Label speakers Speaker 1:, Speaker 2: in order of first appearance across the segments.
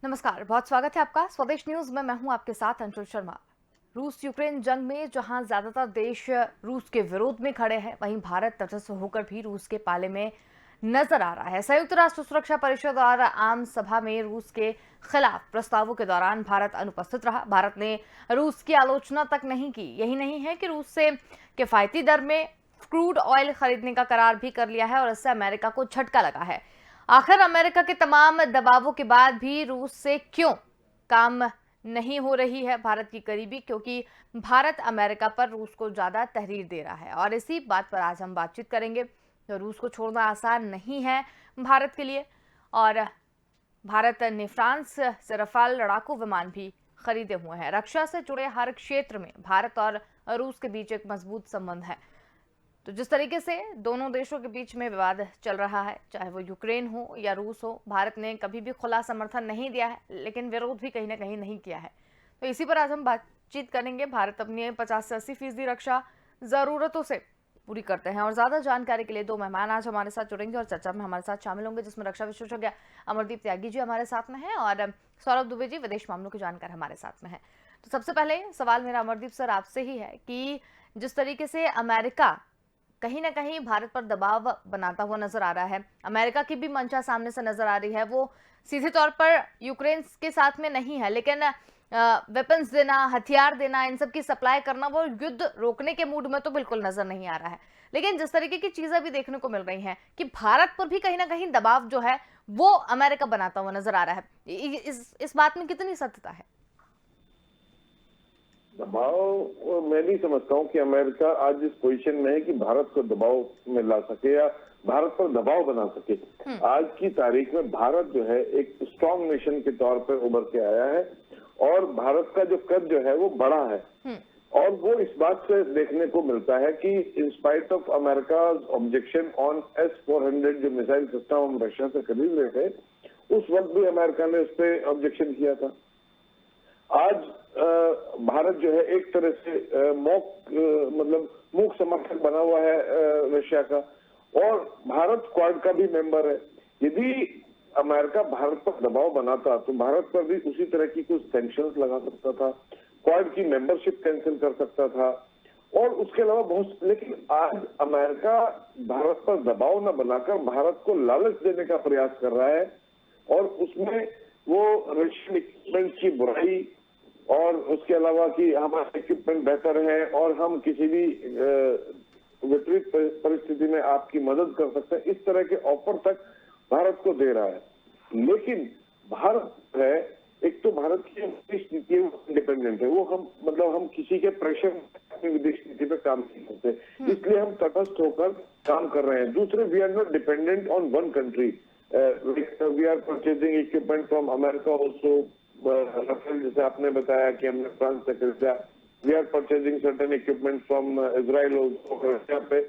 Speaker 1: नमस्कार, बहुत स्वागत है आपका स्वदेश न्यूज में। मैं हूं आपके साथ अंशुल शर्मा। रूस यूक्रेन जंग में जहां ज्यादातर देश रूस के विरोध में खड़े हैं, वहीं भारत तटस्थ होकर भी रूस के पाले में नजर आ रहा है। संयुक्त राष्ट्र सुरक्षा परिषद और आम सभा में रूस के खिलाफ प्रस्तावों के दौरान भारत अनुपस्थित रहा। भारत ने रूस की आलोचना तक नहीं की। यही नहीं है कि रूस से किफायती दर में क्रूड ऑयल खरीदने का करार भी कर लिया है और इससे अमेरिका को झटका लगा है। आखिर अमेरिका के तमाम दबावों के बाद भी रूस से क्यों काम नहीं हो रही है भारत की करीबी? क्योंकि भारत अमेरिका पर रूस को ज्यादा तहरीर दे रहा है और इसी बात पर आज हम बातचीत करेंगे। तो रूस को छोड़ना आसान नहीं है भारत के लिए, और भारत ने फ्रांस से रफाल लड़ाकू विमान भी खरीदे हुए हैं। रक्षा से जुड़े हर क्षेत्र में भारत और रूस के बीच एक मजबूत संबंध है। तो जिस तरीके से दोनों देशों के बीच में विवाद चल रहा है, चाहे वो यूक्रेन हो या रूस हो, भारत ने कभी भी खुला समर्थन नहीं दिया है, लेकिन विरोध भी कहीं ना कहीं नहीं किया है। तो इसी पर आज हम बातचीत करेंगे। भारत अपनी 50 से 80% रक्षा जरूरतों से पूरी करते हैं, और ज्यादा जानकारी के लिए दो मेहमान आज हमारे साथ जुड़ेंगे और चर्चा में हमारे साथ शामिल होंगे, जिसमें रक्षा विशेषज्ञ अमरदीप त्यागी जी हमारे साथ में है और सौरभ दुबे जी विदेश मामलों के जानकार हमारे साथ में है। तो सबसे पहले सवाल मेरा अमरदीप सर आपसे ही है कि जिस तरीके से अमेरिका कहीं ना कहीं भारत पर दबाव बनाता हुआ नजर आ रहा है, अमेरिका की भी मंशा सामने से नजर आ रही है। वो सीधे तौर पर यूक्रेन के साथ में नहीं है, लेकिन वेपन्स देना, हथियार देना, इन सब की सप्लाई करना, वो युद्ध रोकने के मूड में तो बिल्कुल नजर नहीं आ रहा है। लेकिन जिस तरीके की चीजें भी देखने को मिल रही हैं कि भारत पर भी कहीं ना कहीं दबाव जो है वो अमेरिका बनाता हुआ नजर आ रहा है, इस बात में कितनी सत्यता है?
Speaker 2: दबाव मैं नहीं समझता हूँ कि अमेरिका आज इस पोजीशन में है कि भारत को दबाव में ला सके या भारत पर दबाव बना सके। आज की तारीख में भारत जो है एक स्ट्रांग नेशन के तौर पर उभर के आया है और भारत का जो कद जो है वो बड़ा है। और वो इस बात से देखने को मिलता है कि in spite of America objection on S-400 जो मिसाइल सिस्टम हम रशिया से खरीद रहे थे, उस वक्त भी अमेरिका ने उस पर ऑब्जेक्शन किया था। आज भारत जो है एक तरह से मतलब मूक समर्थक बना हुआ है रशिया का, और भारत क्वाड का भी मेंबर है। यदि अमेरिका भारत पर दबाव बनाता तो भारत पर भी उसी तरह की कुछ सैंक्शंस लगा सकता था, क्वाड की मेंबरशिप कैंसिल कर सकता था और उसके अलावा बहुत। लेकिन आज अमेरिका भारत पर दबाव न बनाकर भारत को लालच देने का प्रयास कर रहा है, और उसमें वो रशियन इक्विपमेंट की बुराई और उसके अलावा कि हमारा इक्विपमेंट बेहतर है और हम किसी भी विपरीत परिस्थिति में आपकी मदद कर सकते हैं, इस तरह के ऑफर तक भारत को दे रहा है। लेकिन भारत है, एक तो भारत की विदेश नीति इंडिपेंडेंट है, वो हम किसी के प्रेशर अपनी विदेश नीति पे काम नहीं करते, इसलिए हम तटस्थ होकर काम कर रहे हैं। दूसरे, we are not dependent on one country, we are purchasing equipment from America also. Rafale जैसे आपने बताया कि हमने फ्रांस से खरीदा, we are purchasing certain equipment from Israel also. Russia पे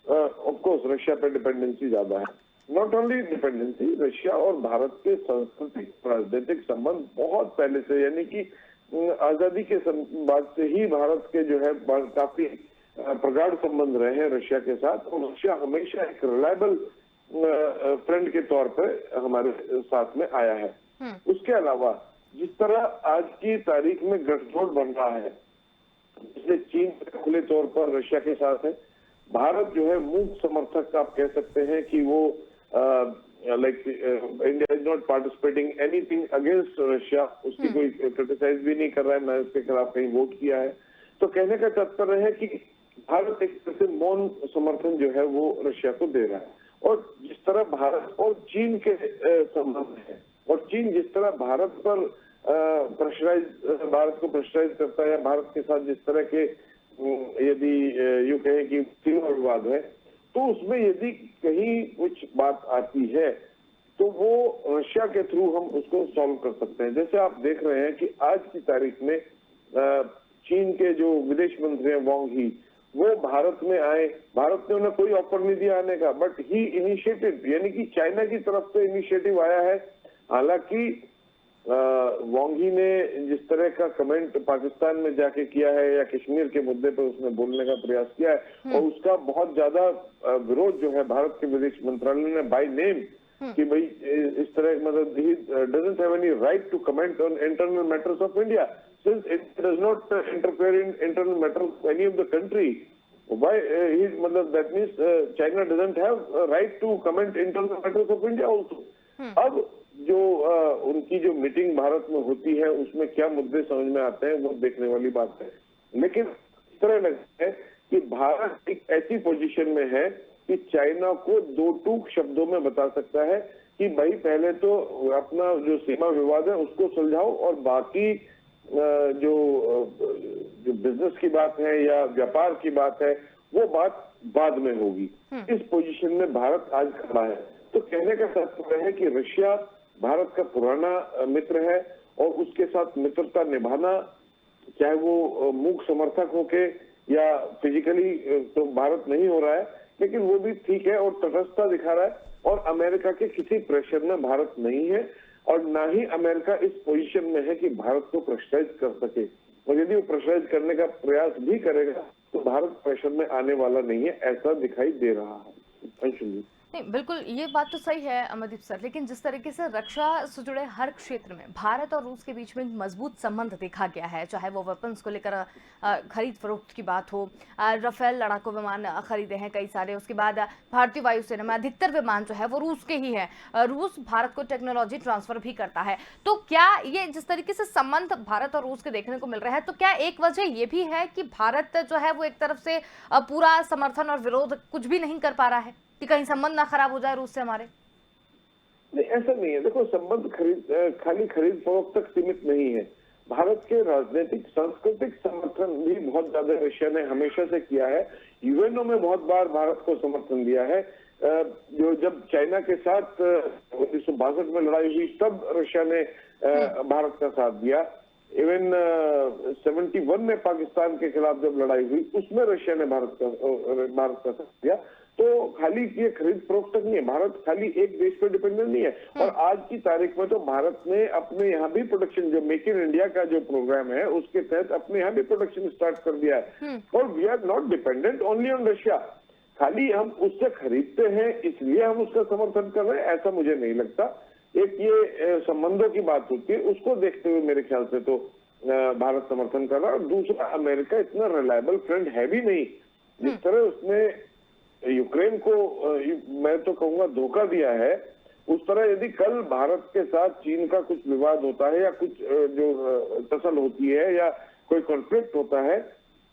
Speaker 2: ऑफ कोर्स रशिया पे डिपेंडेंसी ज्यादा है। नॉट ओनली डिपेंडेंसी, रशिया और भारत के सांस्कृतिक राजनीतिक संबंध बहुत पहले से, यानी कि आजादी के बाद से ही भारत के जो है काफी प्रगाढ़ संबंध रहे हैं रशिया के साथ, और रशिया हमेशा एक रिलायबल फ्रेंड के तौर पर हमारे साथ में आया है। उसके अलावा जिस तरह आज की तारीख में गठजोड़ बन रहा है, जिससे चीन खुले तौर पर रशिया के साथ है, भारत जो है मूक समर्थक आप कह सकते हैं कि वो like India is not participating anything against Russia, उसकी कोई क्रिटिसाइज भी नहीं कर रहा है, ना उसके खिलाफ कहीं वोट किया है। तो कहने का तात्पर्य है कि भारत एक तरह से मौन समर्थन जो है वो रशिया को दे रहा है। और जिस तरह भारत और चीन के संबंध है, और चीन जिस तरह भारत पर भारत को प्रेशराइज करता है, या भारत के साथ जिस तरह के यदि यूं कहें कि सीमा विवाद है, तो उसमें यदि कहीं कुछ बात आती है तो वो रशिया के थ्रू हम उसको सॉल्व कर सकते हैं। जैसे आप देख रहे हैं कि आज की तारीख में चीन के जो विदेश मंत्री हैं वांग ही, वो भारत में आए, भारत ने उन्हें कोई ऑफर नहीं दिया आने का, बट ही इनिशिएटिव, यानी कि चाइना की तरफ से इनिशिएटिव आया है। हालांकि वांगी ने जिस तरह का कमेंट पाकिस्तान में जाके किया है या कश्मीर के मुद्दे पर उसने बोलने का प्रयास किया है, और उसका बहुत ज्यादा विरोध जो है भारत के विदेश मंत्रालय ने बाय नेम कि भाई इस तरह मतलब ही doesn't have any right to comment on internal matters of India since it does not interfere in internal matters of any of the country. Why he मतलब that means China doesn't have a right to comment internal matters of India also। अब जो उनकी जो meeting Bharat में होती है उसमें क्या मुद्दे समझ में आते हैं वो देखने वाली बात है। लेकिन इस तरह लगता है कि भारत एक ऐसी पोजीशन में है कि चाइना को दो टूक शब्दों में बता सकता है कि भाई पहले तो अपना जो सीमा विवाद है उसको सुलझाओ और बाकी जो बिजनेस की बात है या व्यापार की बात है वो बात बाद में होगी। इस पोजीशन में भारत आज खड़ा है। तो कहने का तात्पर्य है कि रशिया भारत का पुराना मित्र है और उसके साथ मित्रता निभाना, चाहे वो मूक समर्थक होके या फिजिकली तो भारत नहीं हो रहा है, लेकिन वो भी ठीक है और तटस्थता दिखा रहा है और अमेरिका के किसी प्रेशर में भारत नहीं है और ना ही अमेरिका इस पोजीशन में है कि भारत को प्रेशराइज कर सके। और यदि वो प्रेशराइज करने का प्रयास भी करेगा तो भारत प्रेशर में आने वाला नहीं है, ऐसा दिखाई दे रहा है। अंशुल
Speaker 1: नहीं, बिल्कुल ये बात तो सही है अमरदीप सर, लेकिन जिस तरीके से रक्षा से जुड़े हर क्षेत्र में भारत और रूस के बीच में एक मजबूत संबंध देखा गया है, चाहे वो वेपन्स को लेकर खरीद फरोख्त की बात हो, राफेल लड़ाकू विमान खरीदे हैं कई सारे, उसके बाद भारतीय वायुसेना में अधिकतर विमान जो है वो रूस के ही हैं। रूस भारत को टेक्नोलॉजी ट्रांसफर भी करता है। तो क्या ये जिस तरीके से संबंध भारत और रूस के देखने को मिल रहा है, तो क्या एक वजह ये भी है कि भारत जो है वो एक तरफ से पूरा समर्थन और विरोध कुछ भी नहीं कर पा रहा है कि कहीं संबंध ना खराब हो जाए रूस से हमारे?
Speaker 2: नहीं, ऐसा नहीं है। देखो, संबंध खाली खरीद फरोख्त तक सीमित नहीं है। भारत के राजनीतिक सांस्कृतिक समर्थन भी बहुत ज्यादा रशिया ने हमेशा से किया है। यूएनओ में बहुत बार भारत को समर्थन दिया है। जो जब चाइना के साथ 1962 में लड़ाई हुई तब रशिया ने भारत का साथ दिया। इवन 71 में पाकिस्तान के खिलाफ जब लड़ाई हुई उसमें रशिया ने भारत का साथ दिया। तो खाली ये खरीद फरोख्त तक नहीं है। भारत खाली एक देश पर डिपेंडेंट नहीं है। और आज की तारीख में तो भारत ने अपने यहाँ भी प्रोडक्शन, जो मेक इन इंडिया का जो प्रोग्राम है उसके तहत अपने यहाँ भी प्रोडक्शन स्टार्ट कर दिया है। और we are not dependent only on Russia. खाली हम उससे खरीदते हैं इसलिए हम उसका समर्थन कर रहे हैं, ऐसा मुझे नहीं लगता। एक ये संबंधों की बात होती है, उसको देखते हुए मेरे ख्याल से तो भारत समर्थन कर रहा है। और दूसरा, अमेरिका इतना रिलायबल फ्रेंड है भी नहीं। जिस तरह उसने यूक्रेन को मैं तो कहूंगा धोखा दिया है, उस तरह यदि कल भारत के साथ चीन का कुछ विवाद होता है या कुछ जो टसल होती है या कोई कॉन्फ्लिक्ट होता है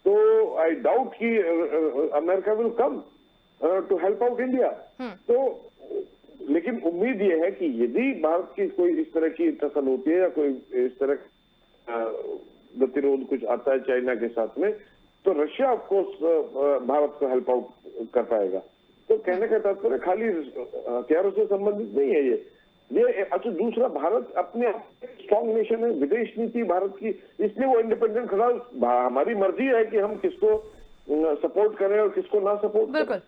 Speaker 2: तो आई डाउट कि America will come to help out India. तो लेकिन उम्मीद ये है कि यदि भारत की कोई इस तरह की टसल होती है या कोई इस तरह गतिरोध कुछ आता है चाइना के साथ में, तो रशिया ऑफकोर्स भारत को हेल्प आउट कर पाएगा। तो कहने का तात्पर्य खाली हथियारों से संबंधित नहीं है ये। अच्छा, दूसरा, भारत अपने स्ट्रॉन्ग नेशन है, विदेश नीति भारत की, इसलिए वो इंडिपेंडेंट खड़ा। हमारी मर्जी है कि हम किसको सपोर्ट करें और किसको ना सपोर्ट करें।
Speaker 1: बिल्कुल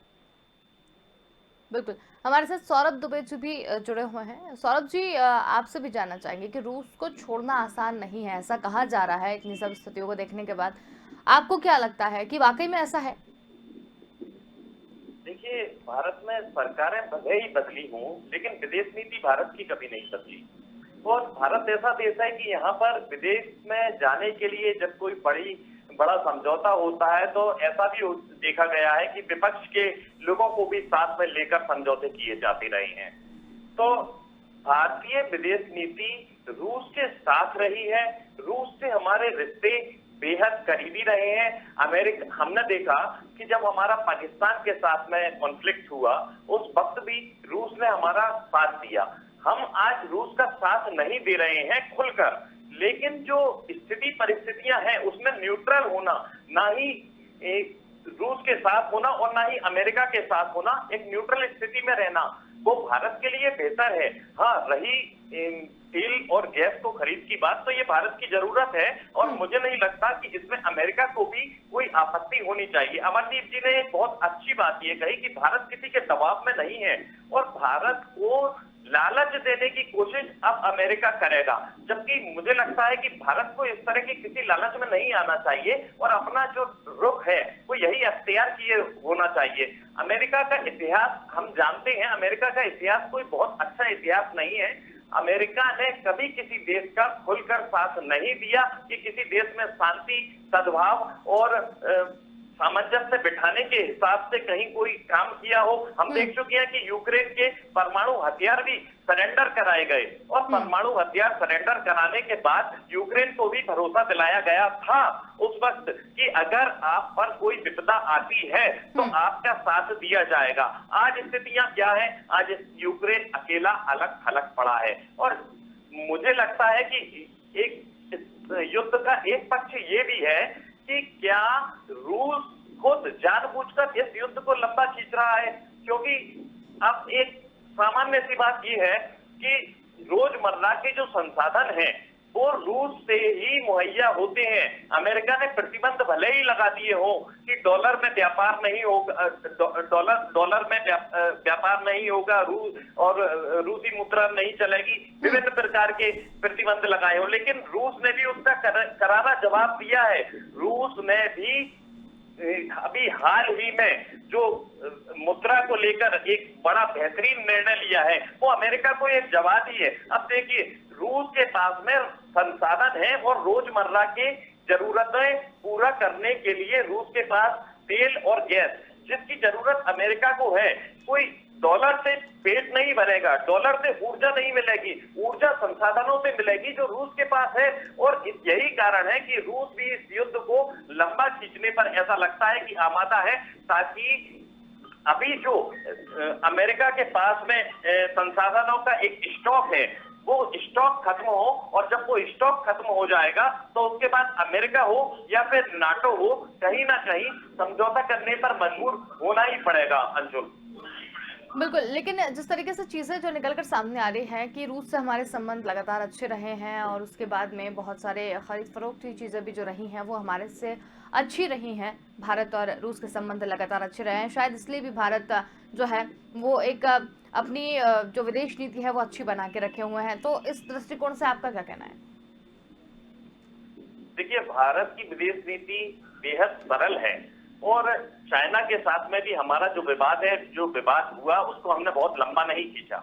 Speaker 1: बिल्कुल। हमारे साथ सौरभ दुबे जी भी जुड़े हुए हैं। सौरभ जी, आपसे भी जानना चाहेंगे कि रूस को छोड़ना आसान नहीं है, ऐसा कहा जा रहा है इतनी सब स्थितियों को देखने के बाद। आपको क्या लगता है कि वाकई में ऐसा है?
Speaker 3: देखिए, भारत में सरकारें भले ही बदली हों, लेकिन विदेश नीति भारत की कभी नहीं बदली। और भारत ऐसा देश है कि यहाँ पर विदेश में जाने के लिए जब कोई बड़ा समझौता होता है तो ऐसा भी देखा गया है कि विपक्ष के लोगों को भी साथ में लेकर समझौते किए जाते रहे हैं। तो भारतीय विदेश नीति रूस के साथ रही है। रूस से हमारे रिश्ते बेहद करीबी रहे हैं। अमेरिका, हमने देखा कि जब हमारा पाकिस्तान के साथ में कॉन्फ्लिक्ट हुआ उस वक्त भी रूस ने हमारा साथ दिया। हम आज रूस का साथ नहीं दे रहे हैं खुलकर, लेकिन जो स्थिति परिस्थितियां हैं उसमें न्यूट्रल होना, ना ही रूस के साथ होना और ना ही अमेरिका के साथ होना, एक न्यूट्रल स्थिति में रहना, वो भारत के लिए बेहतर है। हाँ, रही तेल और गैस को खरीद की बात, तो ये भारत की जरूरत है और मुझे नहीं लगता कि इसमें अमेरिका को भी कोई आपत्ति होनी चाहिए। अमरदीप जी ने एक बहुत अच्छी बात ये कही कि भारत किसी के दबाव में नहीं है और भारत को लालच देने की कोशिश अब अमेरिका करेगा, जबकि मुझे लगता है कि भारत को इस तरह की किसी लालच में नहीं आना चाहिए और अपना जो रुख है वो यही अख्तियार किए होना चाहिए। अमेरिका का इतिहास हम जानते हैं, अमेरिका का इतिहास कोई बहुत अच्छा इतिहास नहीं है। अमेरिका ने कभी किसी देश का खुलकर साथ नहीं दिया कि किसी देश में शांति, सद्भाव और सामंजस्य बिठाने के हिसाब से कहीं कोई काम किया हो। हम देख चुके हैं कि यूक्रेन के परमाणु हथियार भी सरेंडर कराए गए और परमाणु हथियार सरेंडर कराने के बाद यूक्रेन को भी भरोसा दिलाया गया था उस वक्त कि अगर आप पर कोई विपदा आती है तो आपका साथ दिया जाएगा। आज स्थितियां क्या है? आज यूक्रेन अकेला अलग थलग पड़ा है और मुझे लगता है कि एक युद्ध का एक पक्ष ये भी है कि क्या रूस खुद जानबूझकर इस युद्ध को लंबा खींच रहा है, क्योंकि अब एक सामान्य सी बात यह है कि रोजमर्रा के जो संसाधन हैं वो रूस से ही मुहैया होते हैं। अमेरिका ने प्रतिबंध भले ही लगा दिए हो कि डॉलर में व्यापार नहीं होगा, डॉलर में व्यापार नहीं होगा, रूसी मुद्रा नहीं चलेगी, विभिन्न प्रकार के प्रतिबंध लगाए हो, लेकिन रूस ने भी उसका करारा जवाब दिया है। रूस ने भी अभी हाल ही में जो मुद्रा को लेकर एक बड़ा बेहतरीन निर्णय लिया है वो अमेरिका को एक जवाब ही है। अब देखिए, रूस के पास में संसाधन है और रोजमर्रा के जरूरतें पूरा करने के लिए रूस के पास तेल और गैस, जिसकी जरूरत अमेरिका को है। कोई डॉलर से पेट नहीं भरेगा, डॉलर से ऊर्जा नहीं मिलेगी, ऊर्जा संसाधनों से मिलेगी जो रूस के पास है। और यही कारण है कि रूस भी इस युद्ध को लंबा खींचने पर ऐसा लगता है कि आमादा है, ताकि अभी जो अमेरिका के पास में संसाधनों का एक स्टॉक है वो स्टॉक खत्म हो, और जब वो स्टॉक खत्म हो जाएगा तो उसके बाद अमेरिका हो या फिर नाटो हो, कहीं ना कहीं समझौता करने पर मजबूर होना ही पड़ेगा। अंजुल,
Speaker 1: बिल्कुल, लेकिन जिस तरीके से चीज़ें जो निकल कर सामने आ रही हैं कि रूस से हमारे संबंध लगातार अच्छे रहे हैं और उसके बाद में बहुत सारे खरीद फरोख्त की चीज़ें भी जो रही हैं वो हमारे से अच्छी रही हैं। भारत और रूस के संबंध लगातार अच्छे रहे हैं, शायद इसलिए भी भारत जो है वो एक अपनी जो विदेश नीति है वो अच्छी बना के रखे हुए हैं। तो इस दृष्टिकोण से आपका क्या कहना है?
Speaker 3: देखिए, भारत की विदेश नीति बेहद सरल है और चाइना के साथ में भी हमारा जो विवाद हुआ उसको हमने बहुत लंबा नहीं खींचा।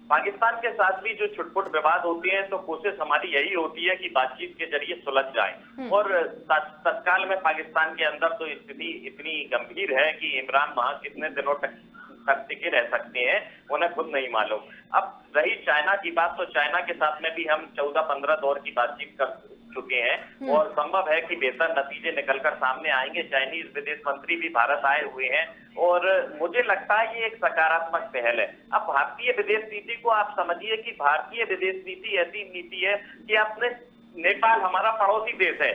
Speaker 3: पाकिस्तान के साथ भी जो छुटपुट विवाद होते हैं तो कोशिश हमारी यही होती है कि बातचीत के जरिए सुलझ जाए। और तत्काल में पाकिस्तान के अंदर तो स्थिति इतनी गंभीर है कि इमरान वहां कितने दिनों तक टिके रह सकते हैं उन्हें खुद नहीं मालूम। अब रही चाइना की बात, तो चाइना के साथ में भी हम 14-15 दौर की बातचीत कर चुके हैं और संभव है कि बेहतर नतीजे निकलकर सामने आएंगे। चाइनीज विदेश मंत्री भी भारत आए हुए हैं और मुझे लगता है ये एक सकारात्मक पहल है। अब भारतीय विदेश नीति को आप समझिए कि भारतीय विदेश नीति ऐसी नीति है कि आपने, नेपाल हमारा पड़ोसी देश है,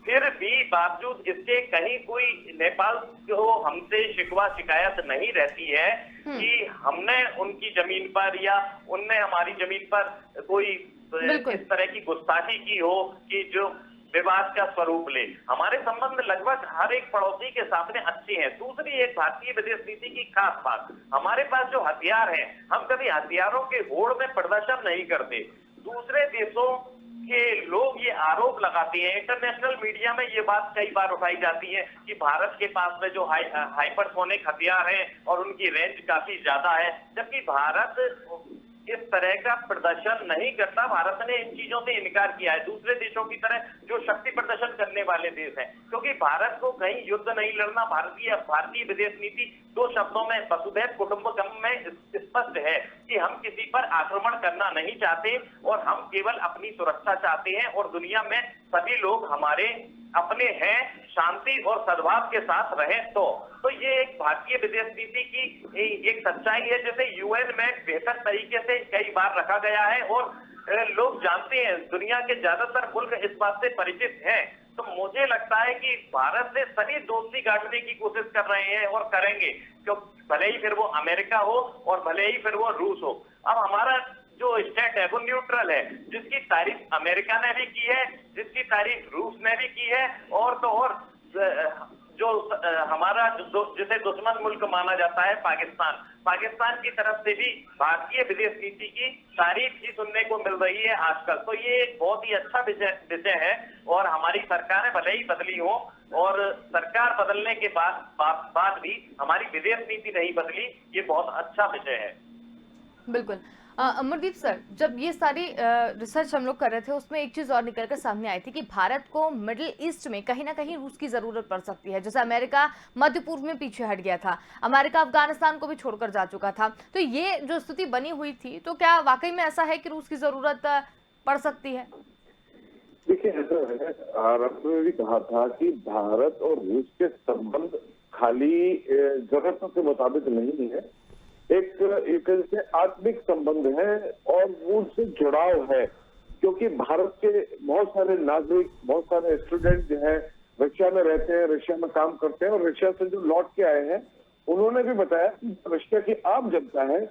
Speaker 3: फिर भी बावजूद इसके कहीं कोई नेपाल जो हमसे शिकवा शिकायत नहीं रहती है कि हमने उनकी जमीन पर या उनने हमारी जमीन पर कोई इस तरह की गुस्ताखी की हो कि जो विवाद का स्वरूप ले। हमारे संबंध लगभग हर एक पड़ोसी के सामने अच्छे हैं। दूसरी एक भारतीय विदेश नीति की खास बात, हमारे पास जो हथियार हैं, हम कभी हथियारों के होड़ में प्रदर्शन नहीं करते। दूसरे देशों के लोग ये आरोप लगाते हैं, इंटरनेशनल मीडिया में ये बात कई बार उठाई जाती है कि भारत के पास में जो हाइपरसोनिक हथियार हैं और उनकी रेंज काफी ज्यादा है, जबकि भारत इस तरह का प्रदर्शन नहीं करता। भारत ने इन चीजों से इनकार किया है, दूसरे देशों की तरह जो शक्ति प्रदर्शन करने वाले देश हैं, क्योंकि भारत को कहीं युद्ध नहीं लड़ना। भारतीय विदेश नीति दो शब्दों में, वसुधैव कुटुंबकम में स्पष्ट है कि हम किसी पर आक्रमण करना नहीं चाहते और हम केवल अपनी सुरक्षा चाहते हैं और दुनिया में सभी लोग हमारे अपने हैं, शांति और सद्भाव के साथ रहे। तो ये एक भारतीय विदेश नीति की एक सच्चाई है, जैसे यूएन में बेहतर तरीके से कई बार रखा गया है और लोग जानते हैं, दुनिया के ज्यादातर मुल्क इस बात से परिचित हैं। तो मुझे लगता है कि भारत से सभी दोस्ती गांठने की कोशिश कर रहे हैं और करेंगे, क्योंकि भले ही फिर वो अमेरिका हो और भले ही फिर वो रूस हो। अब हमारा जो स्टेट है वो न्यूट्रल है, जिसकी तारीफ अमेरिका ने भी की है, जिसकी तारीफ रूस ने भी की है, और तो और जो हमारा जिसे दुश्मन मुल्क माना जाता है पाकिस्तान की तरफ से भी भारतीय विदेश नीति की तारीफ ही सुनने को मिल रही है आजकल। तो ये एक बहुत ही अच्छा विषय है और हमारी सरकारें भले ही बदली हो और सरकार बदलने के बाद भी हमारी विदेश नीति नहीं बदली, ये बहुत अच्छा विषय है।
Speaker 1: बिल्कुल। अमरदीप सर, जब ये सारी रिसर्च हम लोग कर रहे थे उसमें एक चीज और निकल कर सामने आई थी कि भारत को मिडिल ईस्ट में कहीं ना कहीं रूस की जरूरत पड़ सकती है। जैसे अमेरिका मध्य पूर्व में पीछे हट गया था, अमेरिका अफगानिस्तान को भी छोड़कर जा चुका था, तो ये जो स्थिति बनी हुई थी, तो क्या वाकई में ऐसा है कि रूस की जरूरत पड़ सकती है?
Speaker 2: देखिए, ऐसा है, आरंभ में भी कहा था कि भारत और रूस के संबंध खाली जरूरतों के मुताबिक नहीं है, एक से आत्मिक संबंध है और उनसे जुड़ाव है। क्योंकि भारत के बहुत सारे नागरिक, बहुत सारे स्टूडेंट जो है रशिया में रहते हैं, रशिया में काम करते हैं, और रशिया से जो लौट के आए हैं उन्होंने भी बताया कि रशिया की आम जनता है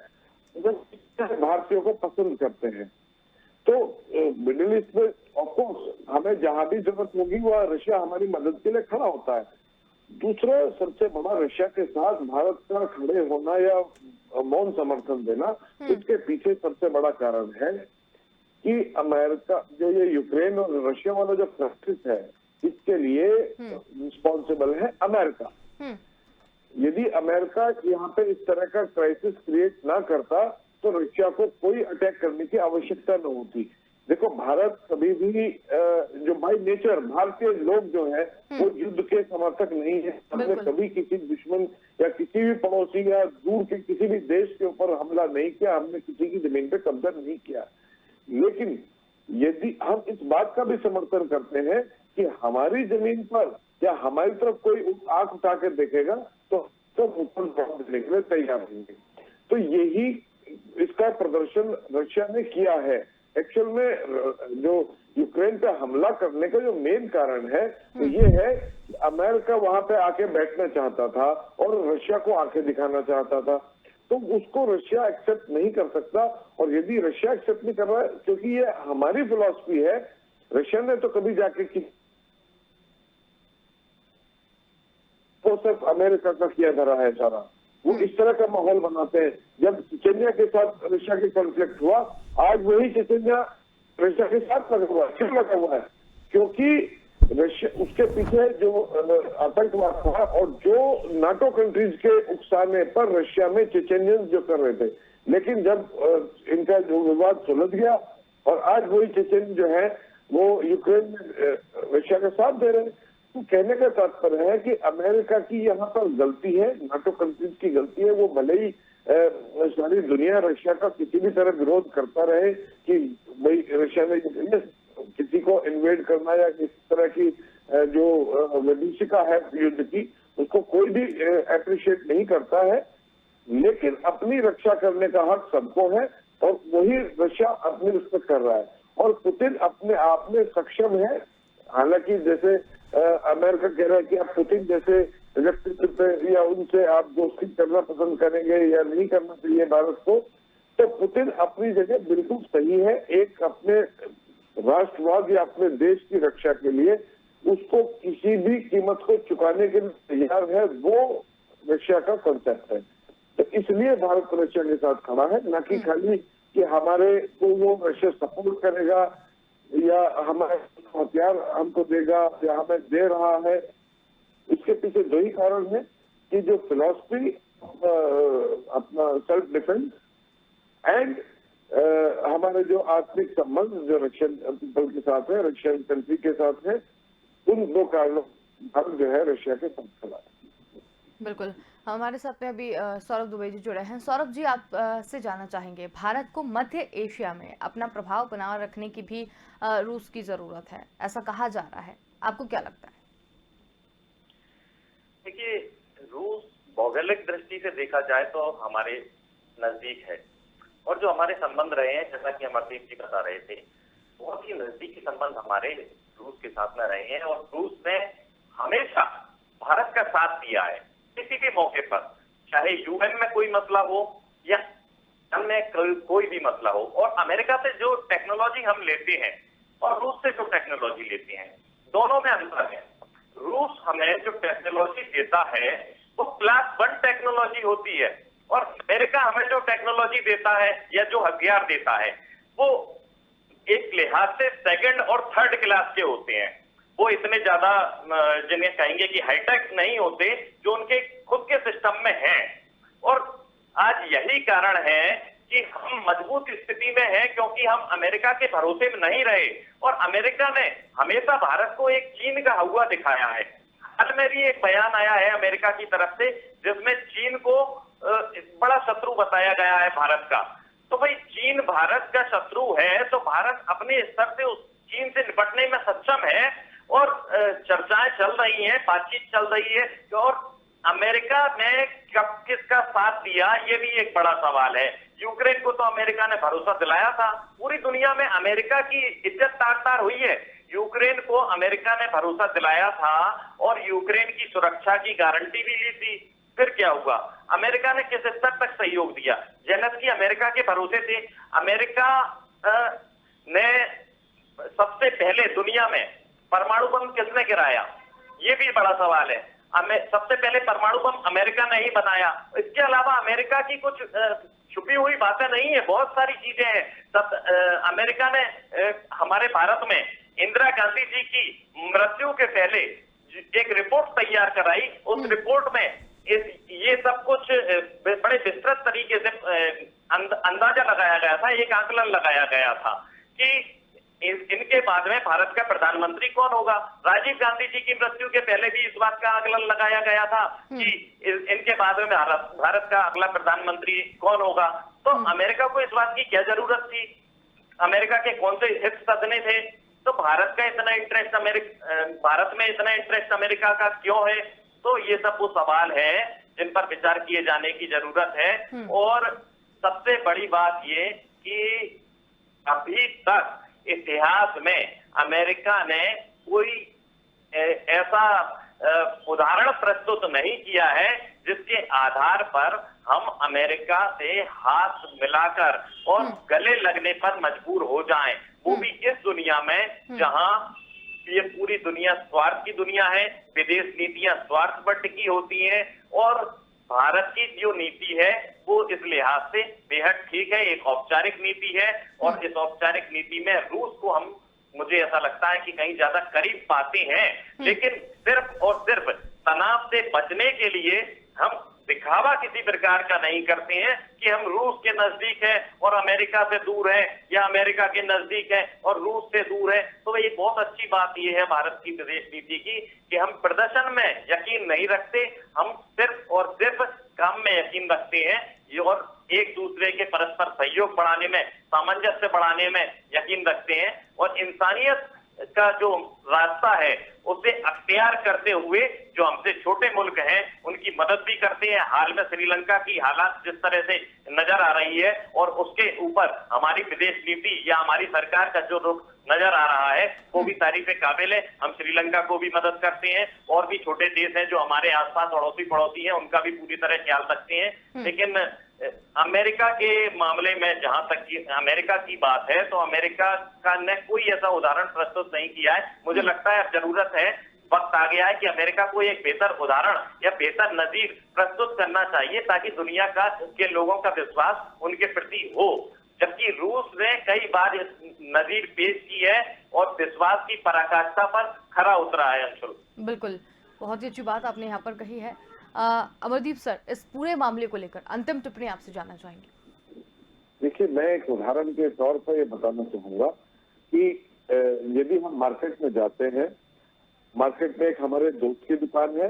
Speaker 2: जो भारतीयों को पसंद करते हैं। तो मिडिल ईस्ट में ऑफकोर्स हमें जहां भी जरूरत होगी वह रशिया हमारी मदद के लिए खड़ा होता है। दूसरा सबसे बड़ा रशिया के साथ भारत का खड़े होना या मौन समर्थन देना, इसके पीछे सबसे बड़ा कारण है कि अमेरिका जो ये यूक्रेन और रशिया वाला जो क्राइसिस है इसके लिए रिस्पॉन्सिबल है अमेरिका। यदि अमेरिका यहाँ पे इस तरह का क्राइसिस क्रिएट ना करता तो रशिया को कोई अटैक करने की आवश्यकता न होती। देखो, भारत कभी भी जो बाय नेचर भारतीय लोग जो है वो युद्ध के समर्थक नहीं है। हमने कभी किसी दुश्मन या किसी भी पड़ोसी या दूर के किसी भी देश के ऊपर हमला नहीं किया, हमने किसी की जमीन पे कब्जा नहीं किया। लेकिन यदि हम इस बात का भी समर्थन करते हैं कि हमारी जमीन पर या हमारी तरफ कोई आंख उठा कर देखेगा तो सब ऊपर देने के लिए तैयार होंगे। तो यही इसका प्रदर्शन रशिया ने किया है। एक्चुअल में जो यूक्रेन पे हमला करने का जो मेन कारण है तो ये है कि अमेरिका वहां पे आके बैठना चाहता था और रशिया को आंखें दिखाना चाहता था, तो उसको रशिया एक्सेप्ट नहीं कर सकता। और यदि रशिया एक्सेप्ट नहीं कर रहा है, क्योंकि ये हमारी फिलॉसफी है, रशिया ने तो कभी जाके वो सिर्फ अमेरिका का किया धरा है सारा, वो इस तरह का माहौल बनाते हैं। जब चेचन्या के साथ रशिया के कॉन्फ्लिक्ट हुआ, आज वही चेचन्या रशिया के साथ लगा हुआ है। क्यों लगा हुआ है? क्योंकि रशिया उसके पीछे जो आतंकवाद था और जो नाटो कंट्रीज के उकसाने पर रशिया में चेचेनियंस जो कर रहे थे, लेकिन जब इनका जो विवाद सुलझ गया और आज वही चेचेन जो है वो यूक्रेन में रशिया का साथ दे रहे हैं। तो कहने का तात्पर्य है कि अमेरिका की यहाँ पर गलती है, नाटो कंट्रीज की गलती है। वो भले ही सारी दुनिया रशिया का किसी भी तरह विरोध करता रहे कि भाई रशिया ने किसी को इन्वेड करना या किसी तरह की जो विभीषिका है युद्ध की, उसको कोई भी अप्रिशिएट नहीं करता है, लेकिन अपनी रक्षा करने का हक सबको है और वही रशिया अपनी उसमें कर रहा है। और पुतिन अपने आप में सक्षम है। हालांकि जैसे अमेरिका कह रहा है कि आप पुतिन जैसे व्यक्तित्व पे या उनसे आप दोस्ती करना पसंद करेंगे या नहीं करना चाहिए भारत को, तो पुतिन अपनी जगह बिल्कुल सही है। एक अपने राष्ट्रवाद या अपने देश की रक्षा के लिए उसको किसी भी कीमत को चुकाने के लिए तैयार है, वो रशिया का कॉन्सेप्ट है। तो इसलिए भारत रशिया के साथ खड़ा है, ना कि खाली कि हमारे को वो रशिया सपोर्ट करेगा या हमारे हथियार हमको देगा या हमें दे रहा है। इसके पीछे दो ही कारण है कि जो फिलॉसफी अपना सेल्फ डिफेंस एंड हमारे जो आत्मिक संबंध जो रशियन पीपल के साथ है, रशियन कंट्री के साथ है, उन दो कारणों भारत जो है रशिया के साथ खड़ा है।
Speaker 1: बिल्कुल। हमारे साथ में अभी सौरभ दुबे जी जुड़े हैं। सौरभ जी, आप से जानना चाहेंगे, भारत को मध्य एशिया में अपना प्रभाव बनाए रखने की भी रूस की जरूरत है, ऐसा कहा जा रहा है, आपको क्या लगता है?
Speaker 3: देखिए, रूस भौगोलिक दृष्टि से देखा जाए तो हमारे नजदीक है और जो हमारे संबंध रहे हैं, जैसा कि अमरदीप जी बता रहे थे, बहुत ही नजदीकी संबंध हमारे रूस के साथ में रहे हैं और रूस ने हमेशा भारत का साथ दिया है किसी भी मौके पर, चाहे यूएन में कोई मसला हो या में कोई भी मसला हो। और अमेरिका से जो टेक्नोलॉजी हम लेते हैं और रूस से जो टेक्नोलॉजी लेते हैं, दोनों में अंतर है। रूस हमें जो टेक्नोलॉजी देता है वो क्लास 1 टेक्नोलॉजी होती है, और अमेरिका हमें जो टेक्नोलॉजी देता है या जो हथियार देता है वो एक लिहाज से सेकंड और थर्ड क्लास के होते हैं। वो इतने ज्यादा जिन्हें कहेंगे कि हाईटेक नहीं होते जो उनके खुद के सिस्टम में हैं। और आज यही कारण है कि हम मजबूत स्थिति में हैं, क्योंकि हम अमेरिका के भरोसे में नहीं रहे, और अमेरिका ने हमेशा भारत को एक चीन का हुआ दिखाया है। हाल में भी एक बयान आया है अमेरिका की तरफ से जिसमें चीन को बड़ा शत्रु बताया गया है भारत का। तो भाई चीन भारत का शत्रु है तो भारत अपने स्तर से उस चीन से निपटने में सक्षम है, और चर्चाएं चल रही हैं, बातचीत चल रही है। और अमेरिका ने कब किसका साथ दिया ये भी एक बड़ा सवाल है। यूक्रेन को तो अमेरिका ने भरोसा दिलाया था, पूरी दुनिया में अमेरिका की इज्जत तार-तार हुई है। यूक्रेन को अमेरिका ने भरोसा दिलाया था और यूक्रेन की सुरक्षा की गारंटी भी ली थी। फिर क्या हुआ? अमेरिका ने किस स्तर तक सहयोग दिया? जेलेंस्की अमेरिका के भरोसे थे। अमेरिका ने सबसे पहले दुनिया में परमाणु बम किसने गिराया? ये भी बड़ा सवाल है। सबसे पहले परमाणु बम अमेरिका ने ही बनाया। इसके अलावा अमेरिका की कुछ छुपी हुई बातें नहीं है, बहुत सारी चीजें हैं। अमेरिका ने हमारे भारत में इंदिरा गांधी जी की मृत्यु के पहले एक रिपोर्ट तैयार कराई। उस रिपोर्ट में ये सब कुछ बड़े विस्तृत तरीके से अंदाजा लगाया गया था, एक आकलन लगाया गया था कि इनके बाद में भारत का प्रधानमंत्री कौन होगा। राजीव गांधी जी की मृत्यु के पहले भी इस बात का आकलन लगाया गया था कि इनके बाद में भारत का अगला प्रधानमंत्री कौन होगा। तो अमेरिका को इस बात की क्या जरूरत थी? अमेरिका के कौन से हित सदने थे? तो भारत में इतना इंटरेस्ट अमेरिका का क्यों है? तो ये सब वो सवाल है जिन पर विचार किए जाने की जरूरत है। और सबसे बड़ी बात ये कि अभी तक इतिहास में अमेरिका ने कोई ऐसा उदाहरण प्रस्तुत नहीं किया है जिसके आधार पर हम अमेरिका से हाथ मिलाकर और गले लगने पर मजबूर हो जाएं, वो भी इस दुनिया में जहां ये पूरी दुनिया स्वार्थ की दुनिया है, विदेश नीतियां स्वार्थ पर टिकी होती हैं, और भारत की जो नीति है वो इस लिहाज से बेहद ठीक है, एक औपचारिक नीति है। और इस औपचारिक नीति में रूस को हम, मुझे ऐसा लगता है कि कहीं ज्यादा करीब पाते हैं, लेकिन सिर्फ और सिर्फ तनाव से बचने के लिए हम दिखावा किसी प्रकार का नहीं करते हैं कि हम रूस के नजदीक हैं और अमेरिका से दूर हैं, या अमेरिका के नजदीक है और रूस से दूर है। तो ये बहुत अच्छी बात ये है भारत की विदेश नीति की कि हम प्रदर्शन में यकीन नहीं रखते, हम सिर्फ और सिर्फ काम में यकीन रखते हैं, और एक दूसरे के परस्पर सहयोग बढ़ाने में, सामंजस्य बढ़ाने में यकीन रखते हैं, और इंसानियत का जो रास्ता है उसे अख्तियार करते हुए जो हमसे छोटे मुल्क हैं उनकी मदद भी करते हैं। हाल में श्रीलंका की हालात जिस तरह से नजर आ रही है और उसके ऊपर हमारी विदेश नीति या हमारी सरकार का जो रुख नजर आ रहा है वो भी तारीफ काबिल है। हम श्रीलंका को भी मदद करते हैं, और भी छोटे देश हैं जो हमारे आसपास अड़ोसी पड़ोसी हैं उनका भी पूरी तरह ख्याल रखते हैं। लेकिन अमेरिका के मामले में जहां तक कि अमेरिका की बात है तो अमेरिका का ने कोई ऐसा उदाहरण प्रस्तुत नहीं किया है। मुझे लगता है अब जरूरत है, वक्त आ गया है कि अमेरिका को एक बेहतर उदाहरण या बेहतर नजीर प्रस्तुत करना चाहिए ताकि दुनिया का के लोगों का विश्वास उनके प्रति हो। जबकि रूस ने कई बार नजीर पेश की है और विश्वास की पराकाष्ठा पर खरा उतरा है। अंशुल,
Speaker 1: बिल्कुल, बहुत ही अच्छी बात आपने यहाँ पर कही है। अमरदीप सर, इस पूरे मामले को लेकर अंतिम टिप्पणी आपसे जानना चाहेंगे।
Speaker 2: देखिए, मैं एक उदाहरण के तौर पर ये बताना चाहूंगा कि यदि हम मार्केट में जाते हैं, मार्केट में एक हमारे दोस्त की दुकान है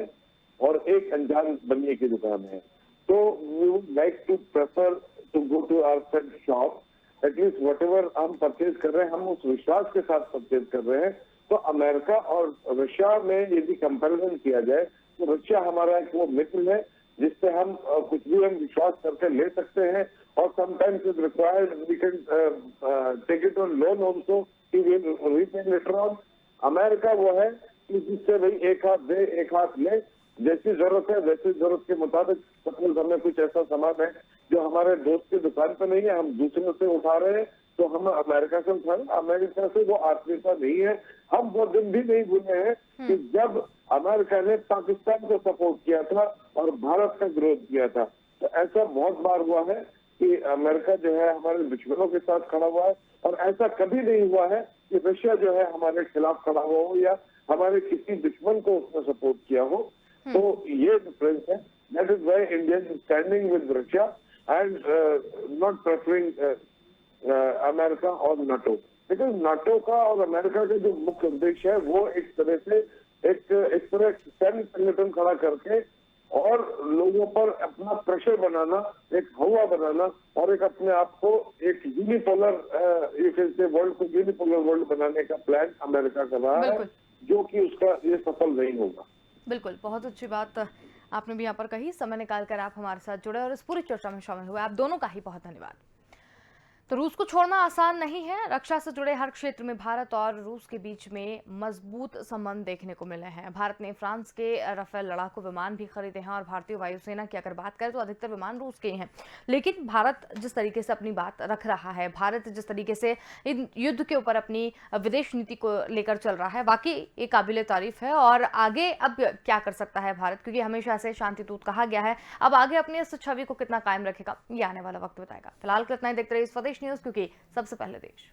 Speaker 2: और एक अनजान बनिए की दुकान है, तो we would like to prefer to go to our friend shop. At least whatever हम परचेज कर रहे हैं हम उस विश्वास के साथ परचेज कर रहे हैं। तो अमेरिका और रशिया में यदि कंपैरिजन किया जाए तो रशिया हमारा एक वो मित्र है जिससे हम कुछ भी हम विश्वास करके ले सकते हैं, और sometimes is required we can take it on loan also we will repay later on. America वो है कि जिससे भाई एक हाथ दे एक हाथ ले, जैसी जरूरत है वैसी जरूरत के मुताबिक। सपोज हमें कुछ ऐसा सामान है जो हमारे दोस्त की दुकान पे नहीं है, हम दूसरों से उठा रहे हैं, तो हम अमेरिका से उठा रहे, अमेरिका से वो आत्मीयता नहीं है। हम वो दिन भी नहीं भूले हैं कि जब अमेरिका ने पाकिस्तान को सपोर्ट किया था और भारत का विरोध किया था। तो ऐसा बहुत बार हुआ है कि अमेरिका जो है हमारे दुश्मनों के साथ खड़ा हुआ है, और ऐसा कभी नहीं हुआ है कि रशिया जो है हमारे खिलाफ खड़ा हुआ हो या हमारे किसी दुश्मन को उसने सपोर्ट किया हो। तो ये डिफरेंस है। That is why India is standing with Russia and not preferring America और नाटो। बिकॉज नाटो का और अमेरिका का जो मुख्य उद्देश्य है वो एक तरह से एक तरह सैन्य संगठन खड़ा करके और लोगों पर अपना प्रेशर बनाना, एक हवा बनाना और एक अपने आप को एक यूनिपोलर वर्ल्ड को यूनिपोलर वर्ल्ड बनाने का प्लान अमेरिका कर रहा है, जो कि उसका ये सफल नहीं होगा।
Speaker 1: बिल्कुल, बहुत अच्छी बात आपने भी यहाँ पर कही। समय निकाल कर आप हमारे साथ जुड़े और इस पूरी चर्चा में शामिल हुए, आप दोनों का ही बहुत धन्यवाद। तो रूस को छोड़ना आसान नहीं है। रक्षा से जुड़े हर क्षेत्र में भारत और रूस के बीच में मजबूत संबंध देखने को मिले हैं। भारत ने फ्रांस के राफेल लड़ाकू विमान भी खरीदे हैं और भारतीय वायुसेना की अगर बात करें तो अधिकतर विमान रूस के ही हैं। लेकिन भारत जिस तरीके से अपनी बात रख रहा है, भारत जिस तरीके से इन युद्ध के ऊपर अपनी विदेश नीति को लेकर चल रहा है, वाकई ये काबिले तारीफ है। और आगे अब क्या कर सकता है भारत, क्योंकि हमेशा से शांति दूत कहा गया है, अब आगे अपनी इस छवि को कितना कायम रखेगा ये आने वाला वक्त बताएगा। फिलहाल इतना ही देखते रहिए स्वदेश न्यूज, क्योंकि सबसे पहले देश।